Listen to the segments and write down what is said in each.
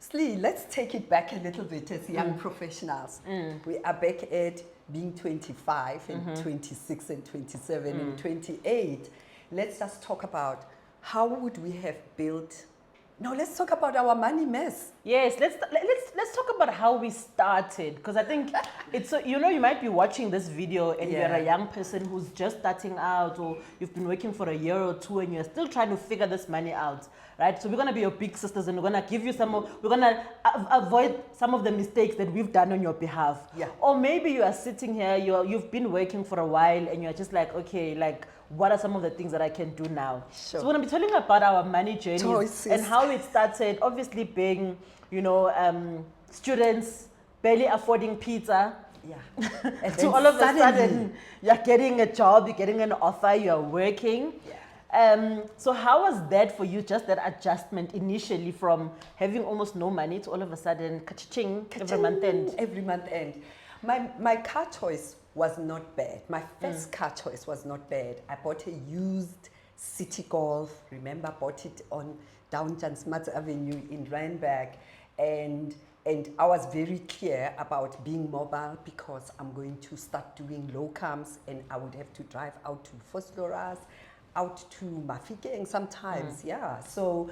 Slee, let's take it back a little bit as young professionals. We are back at being 25 and 26 and 27 and 28. Let's just talk about how would we have built. No, let's talk about our money mess. Yes, let's talk about how we started, because I think it's you might be watching this video and you're a young person who's just starting out, or you've been working for a year or two and you're still trying to figure this money out, right? So we're gonna be your big sisters and we're gonna give you we're gonna avoid some of the mistakes that we've done on your behalf. Yeah. Or maybe you are sitting here, you've been working for a while and you're just like, okay, like, what are some of the things that I can do now? Sure. So we're going to be telling about our money journey and how it started, obviously being, students barely affording pizza. Yeah. And to all of a sudden, you're getting a job, you're getting an offer, you're working. Yeah. So how was that for you, just that adjustment initially from having almost no money to all of a sudden, ka-ching, every month end? Every month end. My car choice was not bad. My first car choice was not bad. I bought a used City Golf. Remember, bought it on down Jan Smuts Avenue in Randburg. And I was very clear about being mobile because I'm going to start doing locums and I would have to drive out to Fosloras, out to Mafikeng sometimes. Yeah. So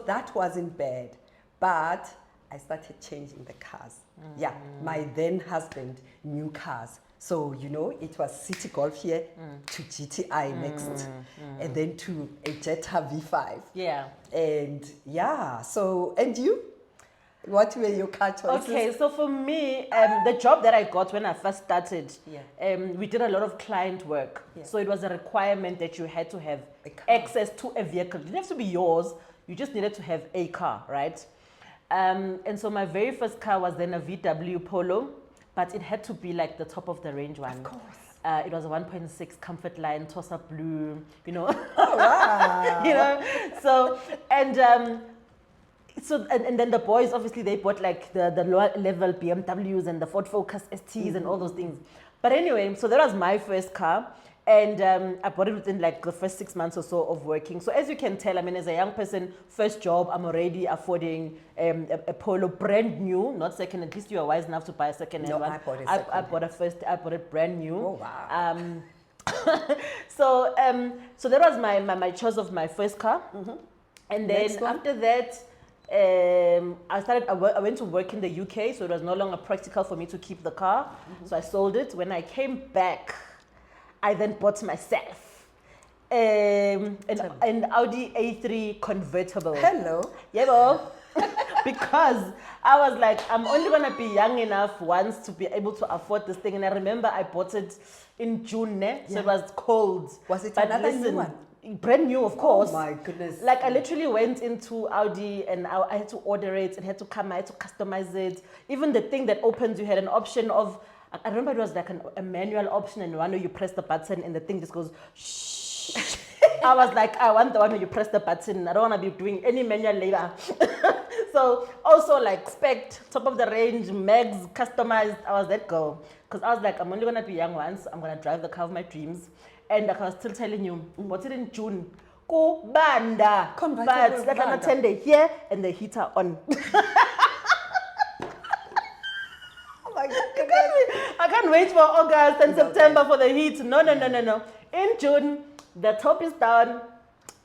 that wasn't bad. But I started changing the cars. Yeah, my then husband knew cars. So, it was City Golf here to GTI next, and then to a Jetta V5. Yeah. And and you? What were your car choices? Okay, so for me, the job that I got when I first started, we did a lot of client work. Yeah. So it was a requirement that you had to have access to a vehicle. It didn't have to be yours, you just needed to have a car, right? And so my very first car was then a VW Polo, but it had to be like the top of the range one. Of course. It was a 1.6 Comfort Line, Tossa Blue, Oh, wow. So, and then the boys, obviously, they bought like the lower level BMWs and the Ford Focus STs and all those things. But anyway, so that was my first car. And I bought it within like the first 6 months or so of working. So as you can tell, I mean, as a young person, first job, I'm already affording a Polo brand new, not second. At least you are wise enough to buy a second-hand one. I bought it second. I bought it brand new. Oh, wow. So that was my choice of my first car. And then after that, I went to work in the UK, so it was no longer practical for me to keep the car. So I sold it. When I came back, I then bought myself an Audi A3 convertible. Hello. Yeah, because I was like, I'm only going to be young enough once to be able to afford this thing. And I remember I bought it in June, so it was cold. Was it another new one? Brand new, of course. Oh my goodness. Like I literally went into Audi and I had to order it. It had to come, I had to customize it. Even the thing that opens, you had an option of, I remember it was like a manual option, and one where you press the button and the thing just goes shh. I was like, I want the one where you press the button. I don't want to be doing any manual labor. So also like spec, top of the range, mags, customized. I was that girl. Because I was like, I'm only going to be young once. I'm going to drive the car of my dreams. And like I was still telling you, bought it in June. Go banda. But that I'm attending here and the heater on. I can't wait for August and September for the heat. No. In June, the top is down,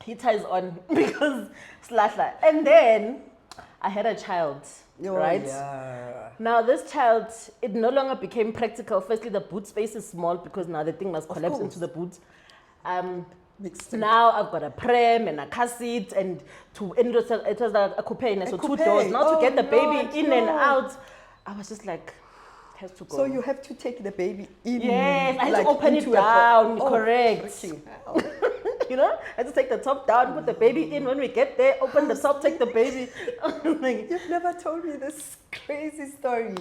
heater is on because slasher. And then I had a child, right? Yeah. Now this child, it no longer became practical. Firstly, the boot space is small because now the thing must collapse into the boot. Now I've got a pram and a car seat and it was a coupe, so two doors. Now to get the baby in and out, I was just like, to go. So you have to take the baby in. Yes, I had to open it down, correct. I had to take the top down, put the baby in. When we get there, open the top, take the baby. You've never told me this crazy story.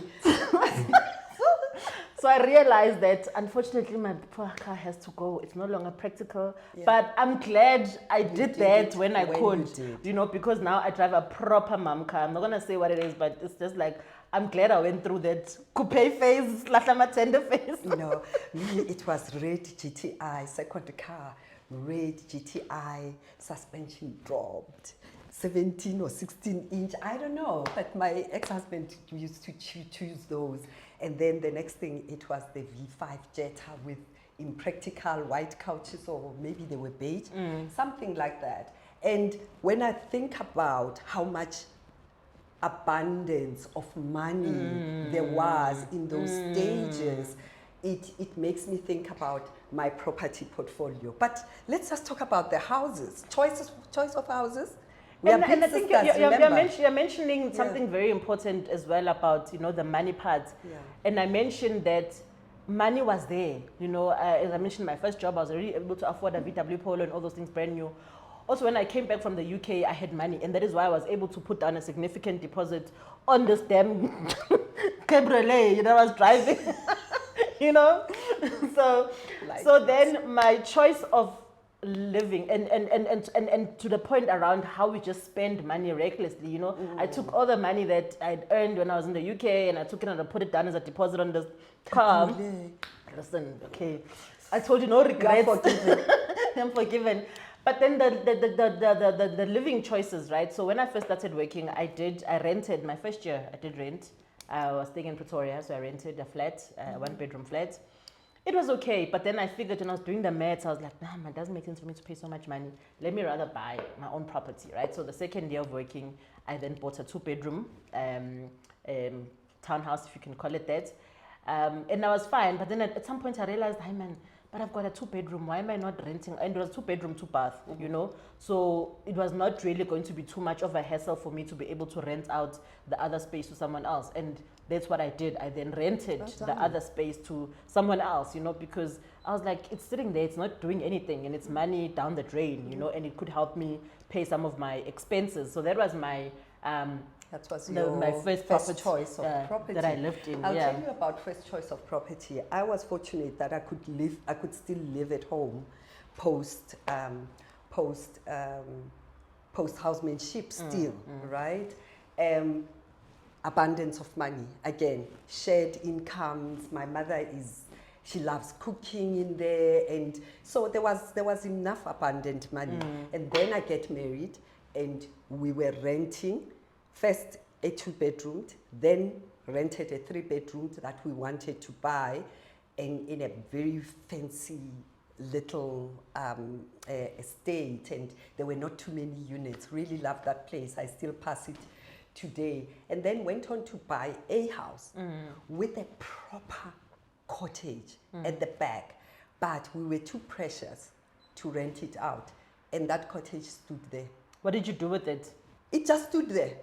So I realized that unfortunately my poor car has to go. It's no longer practical. Yeah. But I'm glad I did that when I could. Because now I drive a proper mom car. I'm not gonna say what it is, but it's just like I'm glad I went through that coupe phase, tender phase. Me, it was red GTI, second car, red GTI, suspension dropped, 17 or 16 inch, I don't know. But my ex-husband used to choose those. And then the next thing, it was the V5 Jetta with impractical white couches, or maybe they were beige, something like that. And when I think about how much abundance of money there was in those stages, it makes me think about my property portfolio. But let's just talk about the houses, choice of houses. We And are big I think sisters, remember? you're mentioning something very important as well about, the money part. Yeah. And I mentioned that money was there. As I mentioned, my first job, I was already able to afford a VW Polo and all those things brand new. Also, when I came back from the UK, I had money, and that is why I was able to put down a significant deposit on this damn cabriolet, I was driving, So, so then my choice of living and to the point around how we just spend money recklessly, I took all the money that I'd earned when I was in the UK, and I took it and I put it down as a deposit on this car. Listen, okay, I told you no regrets. I'm forgiven. But then the living choices, right? So when I first started working, I rented my first year. I did rent. I was staying in Pretoria, so I rented a flat, one-bedroom flat. It was okay, but then I figured when I was doing the maths, I was like, nah, man, it doesn't make sense for me to pay so much money. Let me rather buy my own property, right? So the second year of working, I then bought a two-bedroom townhouse, if you can call it that. And I was fine, but then at some point I realized, hey man, but I've got a two-bedroom, why am I not renting? And it was two-bedroom, two-bath, So it was not really going to be too much of a hassle for me to be able to rent out the other space to someone else. And that's what I did. I then rented the other space to someone else, because I was like, it's sitting there, it's not doing anything, and it's money down the drain, and it could help me pay some of my expenses. So that was my that was my first choice of property that I lived in. I'll tell you about first choice of property. I was fortunate that I could still live at home post housemanship still, right? Abundance of money, again, shared incomes. My mother she loves cooking in there, and so there was enough abundant money. And then I get married, and we were renting. First a two-bedroom, then rented a three-bedroom that we wanted to buy, and in a very fancy little estate, and there were not too many units. Really loved that place. I still pass it today. And then went on to buy a house with a proper cottage at the back, but we were too precious to rent it out, and that cottage stood there. What did you do with it? It just stood there.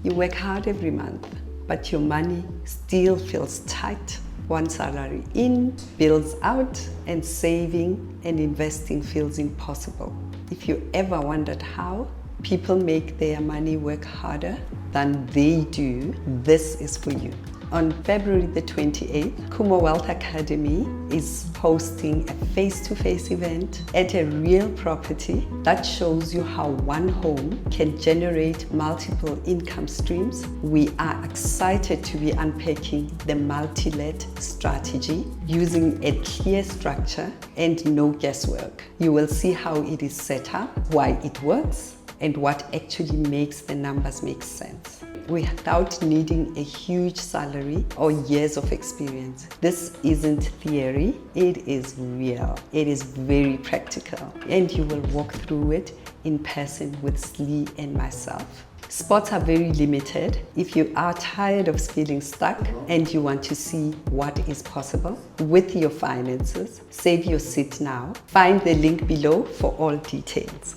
You work hard every month, but your money still feels tight. One salary in, bills out, and saving and investing feels impossible. If you ever wondered how people make their money work harder than they do, this is for you. On February the 28th, Khumo Wealth Academy is hosting a face-to-face event at a real property that shows you how one home can generate multiple income streams. We are excited to be unpacking the multi-let strategy using a clear structure and no guesswork. You will see how it is set up, why it works, and what actually makes the numbers make sense, without needing a huge salary or years of experience. This isn't theory, it is real. It is very practical, and you will walk through it in person with Slee and myself. Spots are very limited. If you are tired of feeling stuck and you want to see what is possible with your finances, save your seat now. Find the link below for all details.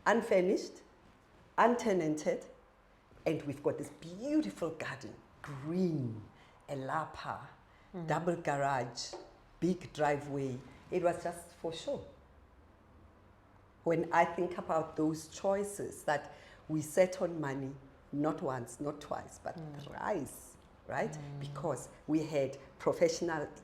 Unfurnished, untenanted, and we've got this beautiful garden, green, a lapa, double garage, big driveway. It was just for show. When I think about those choices that we set on money, not once, not twice, but thrice, right? Because we had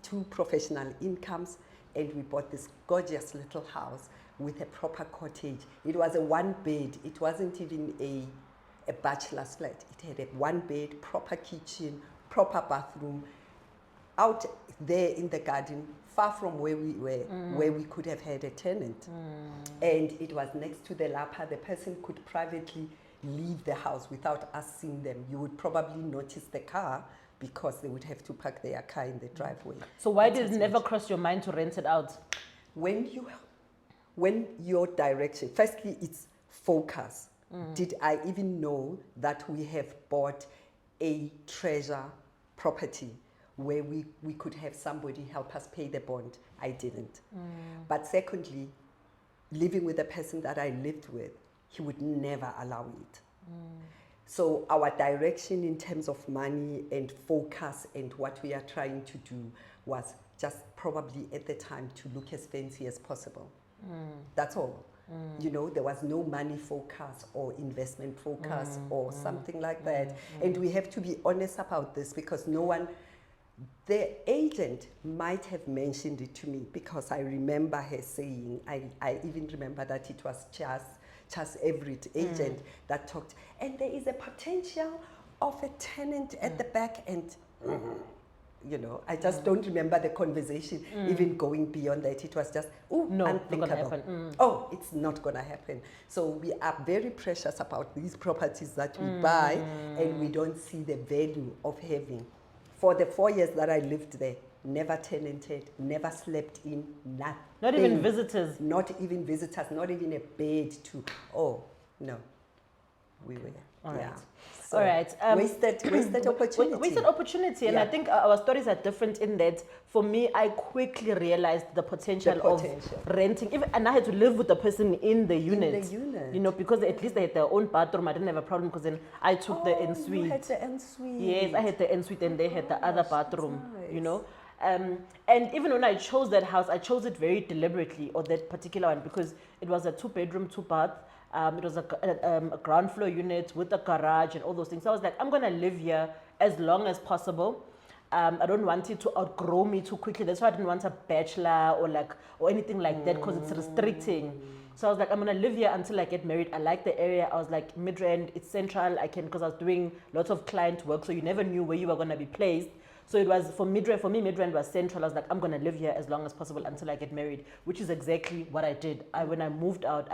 two professional incomes, and we bought this gorgeous little house with a proper cottage. It was a one bed. It wasn't even a bachelor's flat. It had a one bed, proper kitchen, proper bathroom, out there in the garden, far from where we were, where we could have had a tenant. And it was next to the lapa. The person could privately leave the house without us seeing them. You would probably notice the car because they would have to park their car in the driveway. So why That's did it as never much. cross your mind to rent it out? When your direction, firstly, it's focus. Did I even know that we have bought a treasure property where we could have somebody help us pay the bond? I didn't. But secondly, living with the person that I lived with, he would never allow it. So our direction in terms of money and focus and what we are trying to do was just probably at the time to look as fancy as possible. That's all. You know, there was no money focus or investment focus or something like that. And we have to be honest about this because the agent might have mentioned it to me because I remember her saying, I even remember that it was Charles Everett, agent, that talked, and there is a potential of a tenant at the back end. You know, I just don't remember the conversation even going beyond that. It was just, No, unthinkable. not gonna happen. Oh, it's not going to happen. So we are very precious about these properties that we buy, and we don't see the value of having. For the 4 years that I lived there, never tenanted, never slept in, nothing. Not even visitors. Not even visitors, not even a bed to, no. We were, All right. yeah. So All right. wasted opportunity. Wasted opportunity, and Yeah. I think our stories are different in that. For me, I quickly realized the potential, of renting, and I had to live with the person in the unit. You know, because at least they had their own bathroom. I didn't have a problem because then I took the ensuite. You had the ensuite. Yes, I had the ensuite, and they had the other bathroom. nice. You know. And even when I chose that house, I chose it very deliberately, or that particular one, because it was a 2-bedroom, 2-bath. It was a ground floor unit with a garage and all those things. So I was like, I'm going to live here as long as possible. I don't want it to outgrow me too quickly. That's why I didn't want a bachelor or anything like that because it's restricting. So I was like, I'm going to live here until I get married. I like the area. I was like, Midrand, it's central. Because I was doing lots of client work. So you never knew where you were going to be placed. So it was for me, Midrand was central. I was like, I'm going to live here as long as possible until I get married, which is exactly what I did. When I moved out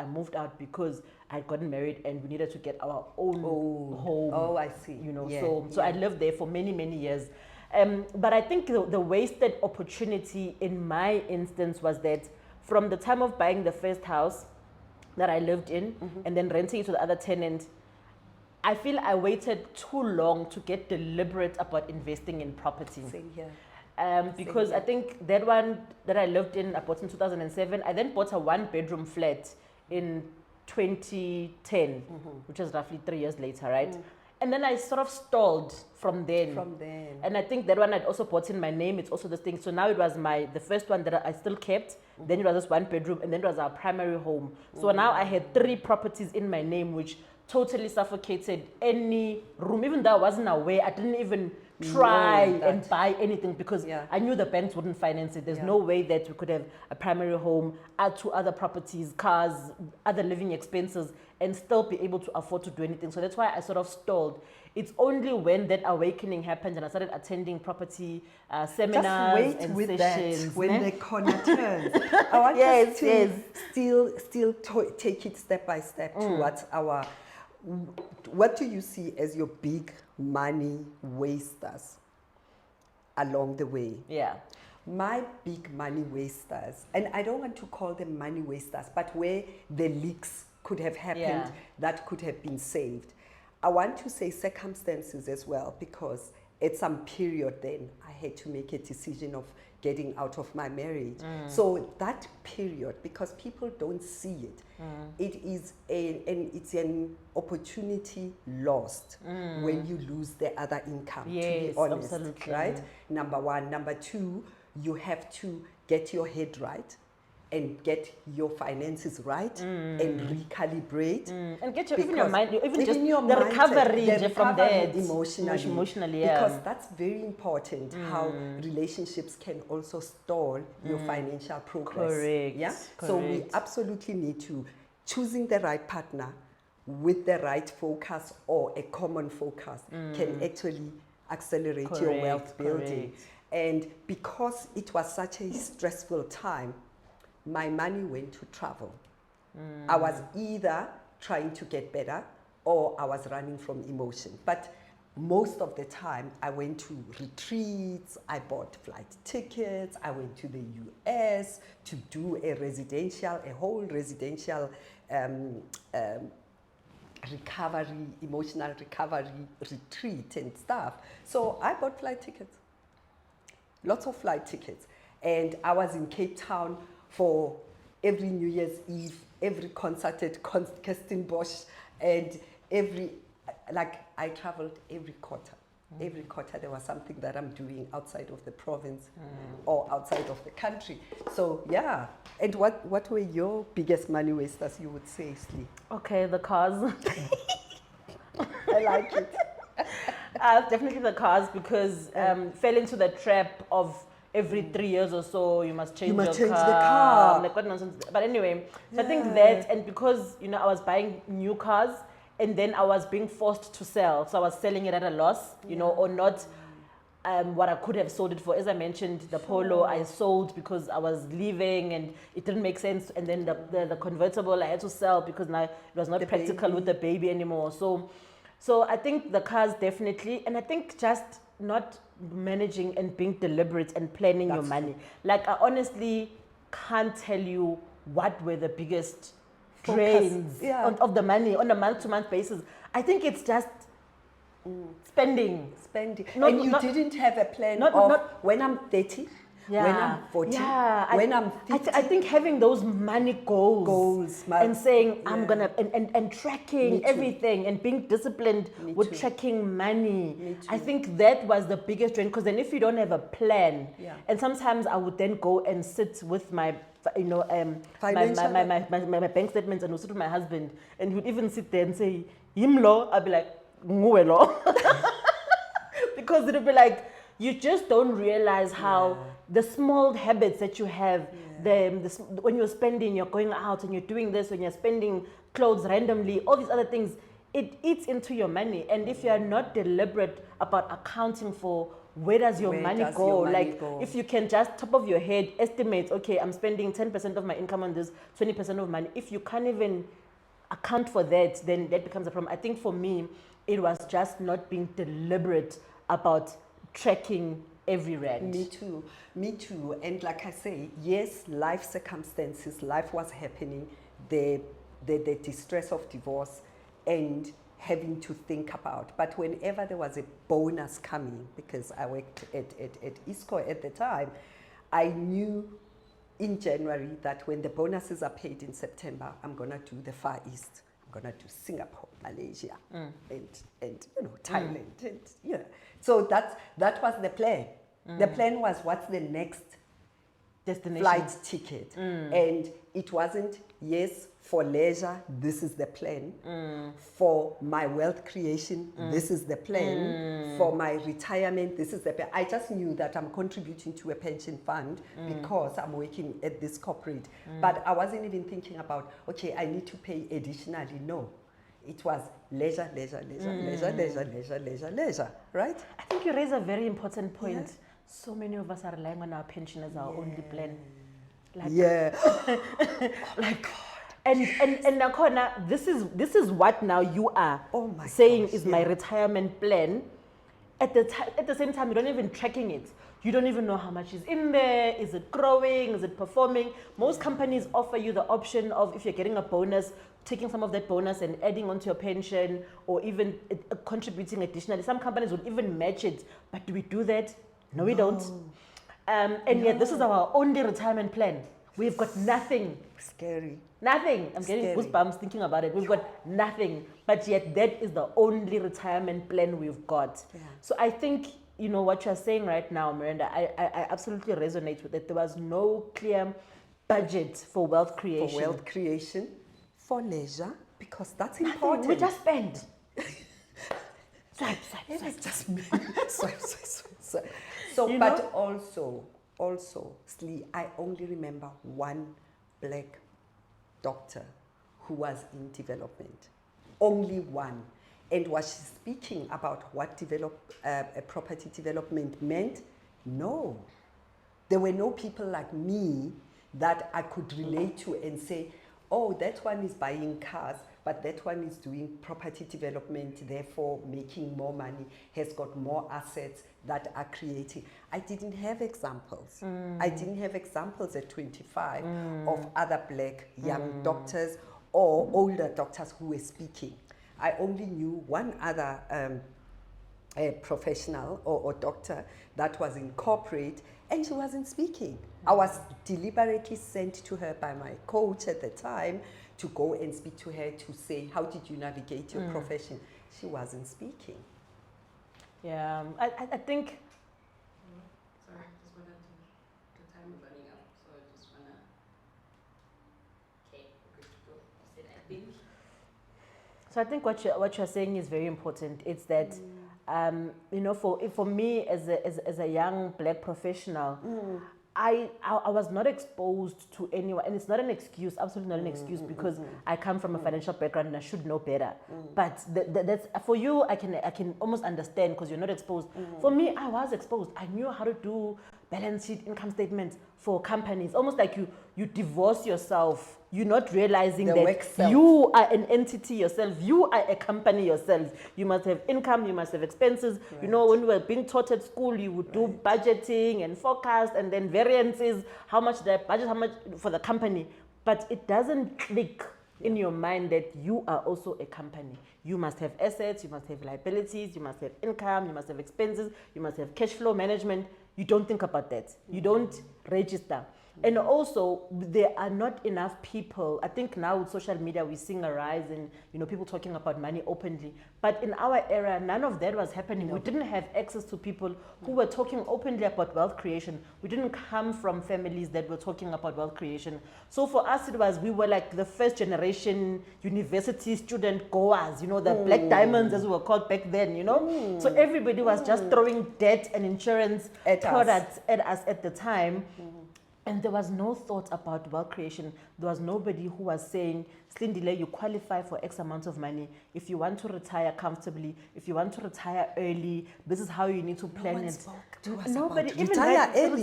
because I had gotten married and we needed to get our own home. Oh, I see. You know, Yeah, so I lived there for many, many years. But I think the wasted opportunity in my instance was that from the time of buying the first house that I lived in and then renting it to the other tenant, I feel I waited too long to get deliberate about investing in property. Same here. Because I think that one that I lived in, I bought in 2007. I then bought a 1-bedroom flat in 2010, which was roughly 3 years later, right? And then I sort of stalled from then. And I think that one I'd also bought in my name. It's also this thing. So now it was the first one that I still kept. Then it was this 1-bedroom, and then it was our primary home. So now I had 3 properties in my name, which totally suffocated any room. Even though I wasn't aware, I didn't even try and buy anything because I knew the banks wouldn't finance it. There's no way that we could have a primary home, add 2 other properties, cars, other living expenses, and still be able to afford to do anything. So that's why I sort of stalled. It's only when that awakening happened and I started attending property seminars and sessions. That, when the corner turns. I want us to still take it step by step towards our... What do you see as your big money wasters along the way? Yeah. My big money wasters, and I don't want to call them money wasters, but where the leaks could have happened that could have been saved. I want to say circumstances as well, because at some period then I had to make a decision of getting out of my marriage. So that period, because people don't see it, it is it's an opportunity lost when you lose the other income, to be honest, absolutely. right? Number one. Number two, you have to get your head right and get your finances right and recalibrate. And get even your mind, even just your the mindset, recovery from that. Emotionally, because that's very important, how relationships can also stall your financial progress. Correct. Yeah. So we absolutely need to choosing the right partner with the right focus or a common focus can actually accelerate your wealth building. And because it was such a stressful time, my money went to travel. I was either trying to get better or I was running from emotion. But most of the time, I went to retreats, I bought flight tickets, I went to the US to do a whole residential recovery, emotional recovery retreat and stuff. So I bought flight tickets, lots of flight tickets. And I was in Cape Town for every New Year's Eve, every concert at Kirstenbosch, and I traveled every quarter. Every quarter there was something that I'm doing outside of the province or outside of the country. So yeah. And what were your biggest money wasters, you would say, Slee? Okay, the cars. I like it. Definitely the cars, because fell into the trap of every 3 years or so you must change must your change car. the car. I'm like, what nonsense. But anyway, so I think that, and because I was buying new cars and then I was being forced to sell, so I was selling it at a loss, or not what I could have sold it for. As I mentioned, the Polo I sold because I was leaving and it didn't make sense, and then the convertible I had to sell because now it was not practical with the baby anymore. So I think the cars definitely, and I think just not managing and being deliberate and planning your money. Like, I honestly can't tell you what were the biggest drains of the money on a month-to-month basis. I think it's just spending. And you didn't have a plan of when I'm 30, when I'm 40, when I'm 50. I think having those money goals and saying I'm gonna and tracking everything and being disciplined with tracking money. I think that was the biggest drain, because then if you don't have a plan, and sometimes I would then go and sit with my my bank statements and also to my husband, and he would even sit there and say, "Himlo," I'd be like, "Nguwe lo," because it would be like, you just don't realize how the small habits that you have, when you're spending, you're going out and you're doing this, when you're spending clothes randomly, all these other things, it eats into your money. And if you're not deliberate about accounting for where does your money go, if you can just top of your head estimate, okay, I'm spending 10% of my income on this, 20% of money. If you can't even account for that, then that becomes a problem. I think for me, it was just not being deliberate about tracking every rand. Me too. And like I say, yes, life circumstances, life was happening, the distress of divorce and having to think about. But whenever there was a bonus coming, because I worked at ISCO at the time, I knew in January that when the bonuses are paid in September, I'm going to do the Far East. I'm going to do Singapore, Malaysia, and Thailand. And, So that was the plan. The plan was, what's the next destination flight ticket? And it wasn't, yes, for leisure, this is the plan. For my wealth creation, this is the plan. For my retirement, this is the plan. I just knew that I'm contributing to a pension fund because I'm working at this corporate. But I wasn't even thinking about, okay, I need to pay additionally. No. It was leisure, right? I think you raise a very important point. Yeah. So many of us are relying on our pension as our only plan. Like, and Nakhona, this is what now you are saying is my retirement plan. At the same time, you don't even tracking it. You don't even know how much is in there. Is it growing? Is it performing? Most companies offer you the option of, if you're getting a bonus, taking some of that bonus and adding onto your pension, or even contributing additionally. Some companies would even match it. But do we do that? No, we don't. And yet this is our only retirement plan. We've got nothing. Scary. Nothing. I'm getting goosebumps thinking about it. We've got nothing. But yet that is the only retirement plan we've got. Yeah. So I think, what you're saying right now, Miranda, I absolutely resonate with it. There was no clear budget for wealth creation. For leisure, because that's important. We just spend. Swipe. Just me. Swipe. So, but also, Slee, I only remember one black doctor who was in development. Only one. And was she speaking about what property development meant? No. There were no people like me that I could relate to and say, oh, that one is buying cars, but that one is doing property development, therefore making more money, has got more assets that are creating. I didn't have examples. I didn't have examples at 25 of other black young doctors or older doctors who were speaking. I only knew one other a professional or doctor that was in corporate, and she wasn't speaking. I was deliberately sent to her by my coach at the time to go and speak to her to say, how did you navigate your profession? She wasn't speaking. Yeah, I think. Sorry, just wanted to, the time is running out, so I just wanna. Okay, we're good to go. I said I think. So I think what you're saying is very important. It's that, you know, for me as a young black professional, I was not exposed to anyone, and it's not an excuse, absolutely not an excuse, because I come from a financial background and I should know better. But that's for you. I can almost understand because you're not exposed. For me, I was exposed. I knew how to do balance sheet, income statements for companies. Almost like you divorce yourself. You're not realizing The that work self. you are an entity yourself. You are a company yourself. You must have income. You must have expenses. Right. You know, when we were being taught at school, you would do budgeting and forecast, and then variances. How much the budget? How much for the company? But it doesn't click in your mind that you are also a company. You must have assets. You must have liabilities. You must have income. You must have expenses. You must have cash flow management. You don't think about that. You don't register. And also, there are not enough people. I think now with social media, we're seeing a rise in, you know, people talking about money openly. But in our era, none of that was happening. We didn't have access to people who were talking openly about wealth creation. We didn't come from families that were talking about wealth creation. So for us, we were like the first generation university student goers, you know, the black diamonds as we were called back then, you know. So everybody was just throwing debt and insurance products at us at the time. And there was no thought about wealth creation. There was nobody who was saying, Slindile, you qualify for X amount of money. If you want to retire comfortably, if you want to retire early, this is how you need to plan it. Nobody even retire early.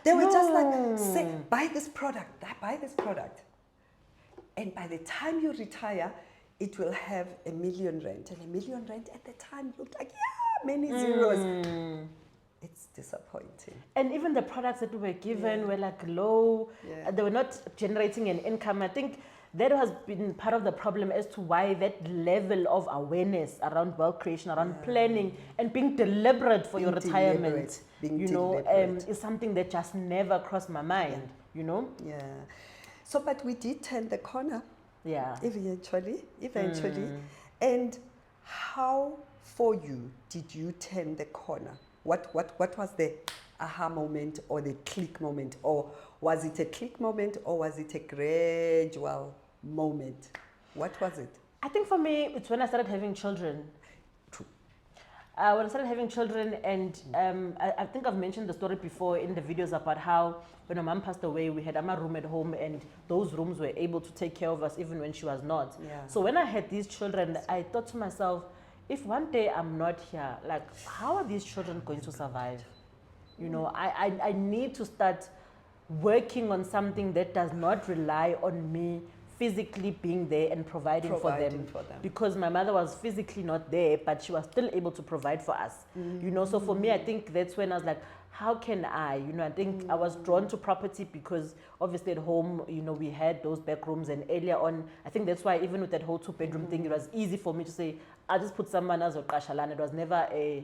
They were just like, No. say, buy this product, buy this product. And by the time you retire, it will have R1 million. And R1 million at the time looked like, many zeros. It's disappointing. And even the products that we were given were like low. They were not generating an income. I think that has been part of the problem as to why that level of awareness around wealth creation, around planning and being deliberate for your retirement, is something that just never crossed my mind, you know? Yeah. So, but we did turn the corner. Yeah. Eventually. And how for you did you turn the corner? What was the aha moment or the click moment? Or was it a click moment or was it a gradual moment? What was it? I think for me, it's when I started having children. True. When I started having children, and I think I've mentioned the story before in the videos about how when my mom passed away, we had a room at home, and those rooms were able to take care of us even when she was not. Yeah. So when I had these children, I thought to myself, if one day I'm not here, like, how are these children going to survive? You know, I need to start working on something that does not rely on me physically being there and providing for them. Because my mother was physically not there, but she was still able to provide for us. You know, so for me, I think that's when I was like, how can I? You know, I think I was drawn to property because obviously at home, you know, we had those back rooms, and earlier on, I think that's why even with that whole 2-bedroom thing, it was easy for me to say, I'll just put someone else or Kashalan. It was never a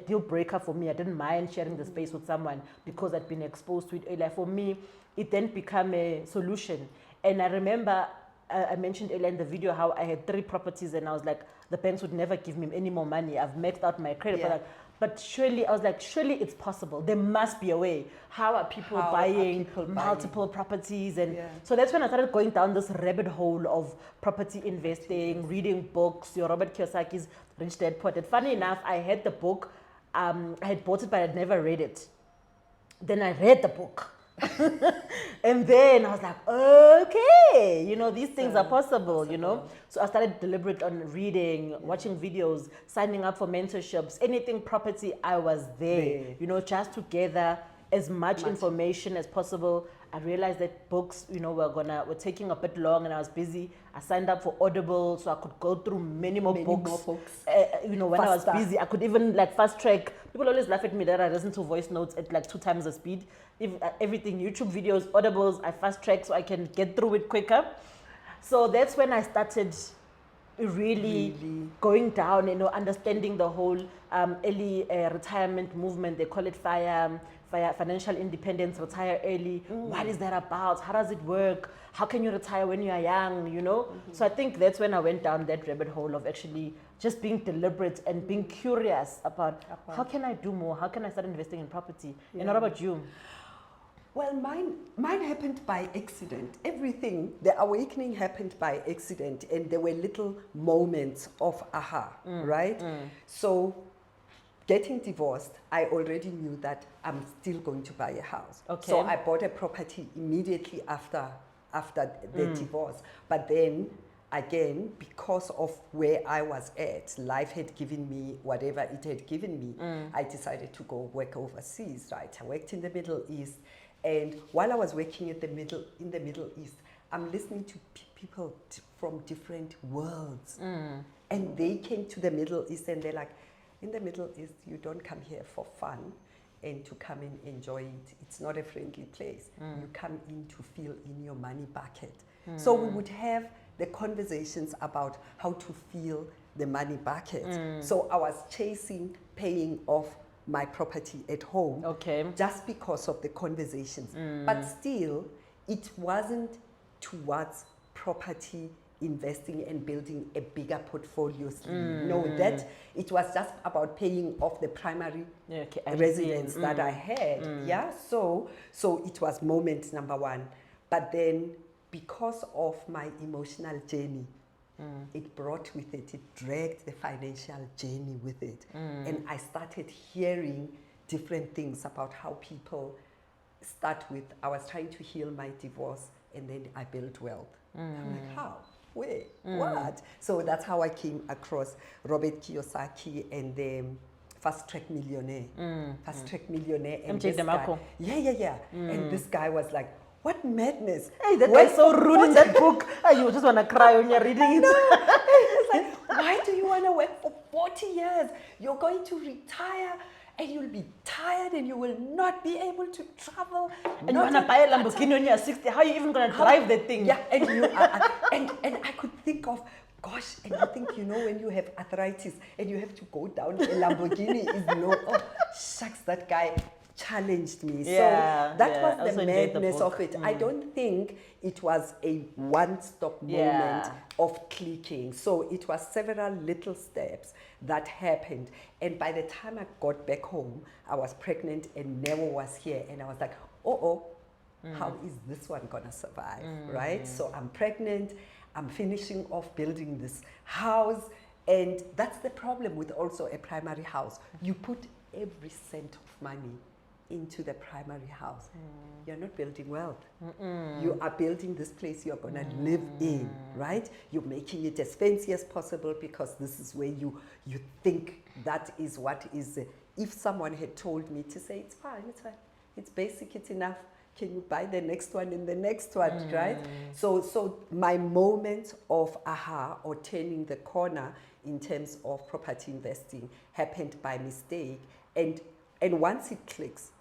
deal breaker for me. I didn't mind sharing the space with someone because I'd been exposed to it earlier. For me, it then became a solution. And I remember I mentioned earlier in the video how I had 3 properties and I was like, the banks would never give me any more money. I've maxed out my credit product. But surely, I was like, surely it's possible. There must be a way. How are people buying multiple properties? And so that's when I started going down this rabbit hole of property investing, reading books, your Robert Kiyosaki's Rich Dad Poor Dad. Funny enough, I had the book. I had bought it, but I'd never read it. Then I read the book. And then I was like, okay, you know, these things are possible, you know. So I started deliberate on reading, watching videos, signing up for mentorships, anything property, I was there, you know, just to gather as much information as possible. I realized that books, you know, were taking a bit long, and I was busy. I signed up for Audible so I could go through many more books. You know, when Faster. I was busy, I could even like fast track. People always laugh at me that I listen to voice notes at like 2 times the speed. If, everything, YouTube videos, Audibles, I fast track so I can get through it quicker. So that's when I started really going down, you know, understanding the whole early retirement movement. They call it financial independence, retire early. What is that about? How does it work? How can you retire when you are young, you know? So I think that's when I went down that rabbit hole of actually just being deliberate and being curious about how can I do more? How can I start investing in property? And what about you? Well, mine happened by accident. Everything, the awakening happened by accident, and there were little moments of aha, right? So, getting divorced, I already knew that I'm still going to buy a house. Okay. So I bought a property immediately after the divorce. But then, again, because of where I was at, life had given me whatever it had given me. I decided to go work overseas, right? I worked in the Middle East. And while I was working in the Middle East, I'm listening to people from different worlds. And they came to the Middle East and they're like, in the Middle East, you don't come here for fun and to come and enjoy it. It's not a friendly place. You come in to fill in your money bucket. So we would have the conversations about how to fill the money bucket. So I was chasing paying off my property at home, just because of the conversations. But still, it wasn't towards property investing and building a bigger portfolio. No, that it was just about paying off the primary residence that I had. Yeah, so it was moment number one. But then, because of my emotional journey, it brought with it, it dragged the financial journey with it. And I started hearing different things about how people start with, I was trying to heal my divorce and then I built wealth. I'm like, how? Where? What? So that's how I came across Robert Kiyosaki and the Fast Track Millionaire. Fast Track Millionaire. And MJ DeMarco. Yeah. And this guy was like, what madness. Hey, that guy's so rude in that book. You just want to cry when you're reading it. It's like, why do you want to work for 40 years? You're going to retire and you'll be tired and you will not be able to travel. And you want to buy a Lamborghini when you're 60. How are you even going to drive that thing? Yeah, and you are, and I could think of, gosh, and you think, you know, when you have arthritis and you have to go down, a Lamborghini is low. Oh, shucks, that guy challenged me. Yeah, so that was also the enjoyed the madness book. of it. I don't think it was a one-stop moment of clicking. So it was several little steps that happened. And by the time I got back home, I was pregnant and Nemo was here. And I was like, how is this one gonna survive, right? So I'm pregnant, I'm finishing off building this house. And that's the problem with also a primary house. You put every cent of money into the primary house. You're not building wealth. You are building this place you're going to live in, right? You're making it as fancy as possible because this is where you think that is what is. If someone had told me to say, it's fine, it's basic, it's enough. Can you buy the next one and the next one, right? So my moment of aha or turning the corner in terms of property investing happened by mistake. And once it clicks,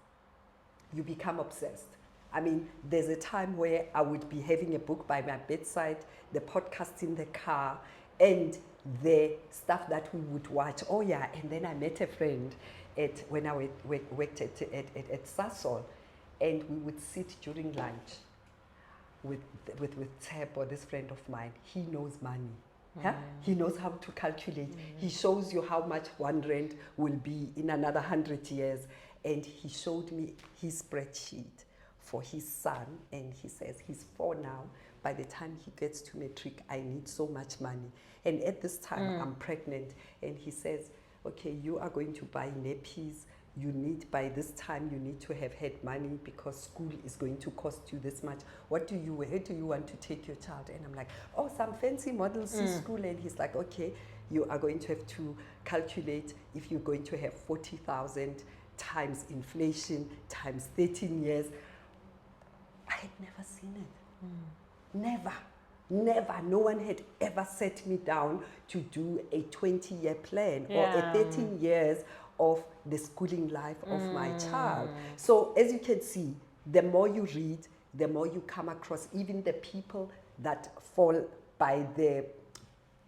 you become obsessed. I mean, there's a time where I would be having a book by my bedside, the podcast in the car, and the stuff that we would watch. Oh yeah, and then I met a friend when I worked at Sasol, and we would sit during lunch with Tab or this friend of mine. He knows money. Yeah? He knows how to calculate. He shows you how much 1 rand will be in another 100 years. And he showed me his spreadsheet for his son. And he says, he's 4 now. By the time he gets to matric, I need so much money. And at this time, I'm pregnant. And he says, okay, you are going to buy nappies, you need, by this time, you need to have had money because school is going to cost you this much. Where do you want to take your child? And I'm like, oh, some fancy Model C school. And he's like, okay, you are going to have to calculate if you're going to have 40,000 times inflation times 13 years. I had never seen it. Never. No one had ever set me down to do a 20-year plan or a 13 years of the schooling life of my child. So as you can see, the more you read, the more you come across even the people that fall by the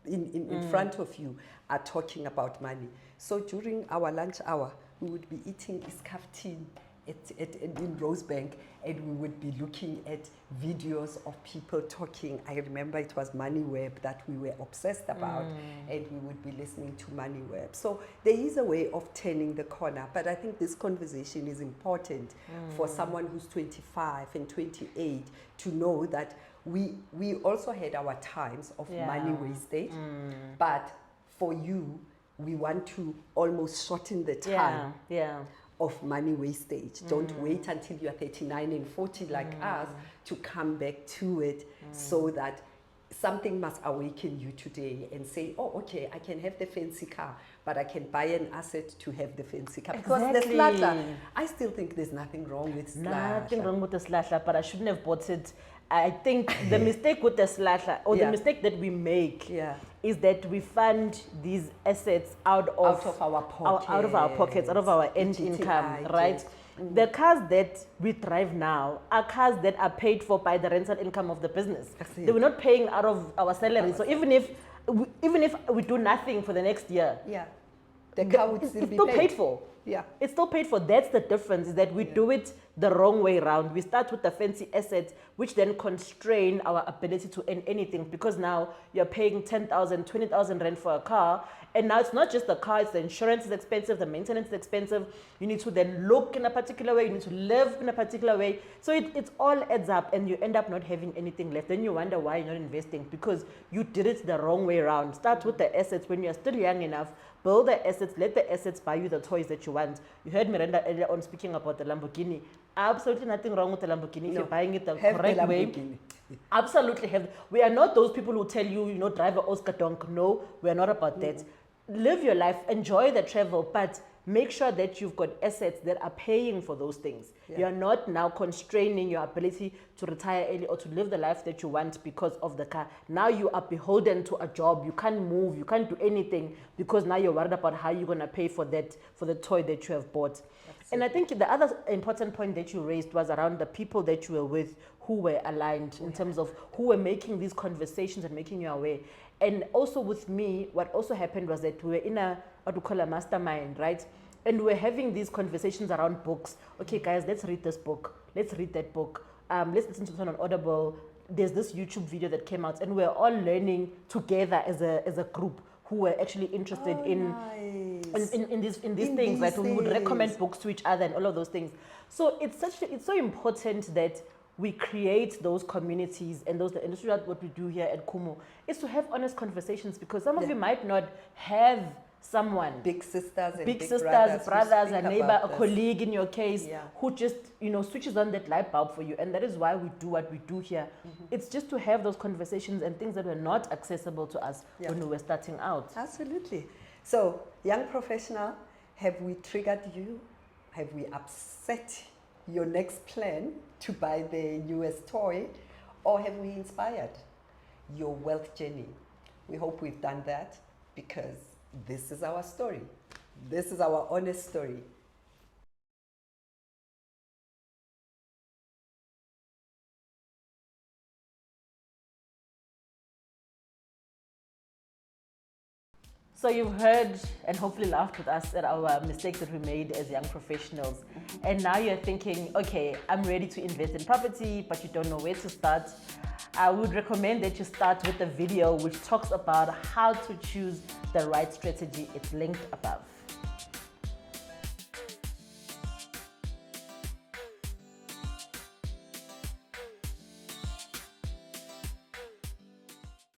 in front of you are talking about money. So during our lunch hour, we would be eating iskaftin in Rosebank, and we would be looking at videos of people talking. I remember it was MoneyWeb that we were obsessed about, and we would be listening to MoneyWeb. So there is a way of turning the corner, but I think this conversation is important for someone who's 25 and 28 to know that we also had our times of money wastage, but for you, we want to almost shorten the time of money wastage. Don't wait until you're 39 and 40 like us to come back to it, so that something must awaken you today and say, oh, okay, I can have the fancy car, but I can buy an asset to have the fancy car. Because the slata, I still think there's nothing wrong with slata. Nothing wrong with the slata, but I shouldn't have bought it. I think the mistake with the slata, or the mistake that we make, is that we fund these assets out of our pockets, out of our end income, right? The cars that we drive now are cars that are paid for by the rental income of the business. They were not paying out of our salary. So even if we do nothing for the next year, the car would still be paid for. It's still paid for. That's the difference, is that we do it the wrong way around. We start with the fancy assets, which then constrain our ability to earn anything, because now you're paying 10,000, 20,000 rand for a car. And now it's not just the car, it's the insurance is expensive, the maintenance is expensive. You need to then look in a particular way, you need to live in a particular way. So it all adds up, and you end up not having anything left. Then you wonder why you're not investing, because you did it the wrong way around. Start with the assets when you're still young enough. Build the assets, let the assets buy you the toys that you want. You heard Miranda earlier on speaking about the Lamborghini. Absolutely nothing wrong with the Lamborghini if you're buying it the correct way. Absolutely have. We are not those people who tell you, drive an Oscar Donk. No, we are not about that. Live your life, enjoy the travel, but make sure that you've got assets that are paying for those things. You're not now constraining your ability to retire early or to live the life that you want because of the car. Now you are beholden to a job. You can't move, you can't do anything, because now you're worried about how you're going to pay for the toy that you have bought. And I think the other important point that you raised was around the people that you were with who were aligned in terms of who were making these conversations and making you aware. And also with me, what also happened was that we were in what we call a mastermind, right? And we were having these conversations around books. Okay, guys, let's read this book. Let's read that book. Let's listen to it on Audible. There's this YouTube video that came out, and we're all learning together as a group who were actually interested in these things, right? We would recommend books to each other and all of those things. So it's so important that we create those communities, and those the industry, what we do here at Khumo is to have honest conversations, because some of you might not have someone, big sisters, brothers, a neighbor, a colleague in your case, who just switches on that light bulb for you. And that is why we do what we do here. It's just to have those conversations and things that were not accessible to us when we were starting out. Absolutely. So, young professional, have we triggered you? Have we upset your next plan to buy the newest toy? Or have we inspired your wealth journey? We hope we've done that, because this is our story. This is our honest story. So you've heard and hopefully laughed with us at our mistakes that we made as young professionals. And now you're thinking, okay, I'm ready to invest in property, but you don't know where to start. I would recommend that you start with a video which talks about how to choose the right strategy. It's linked above.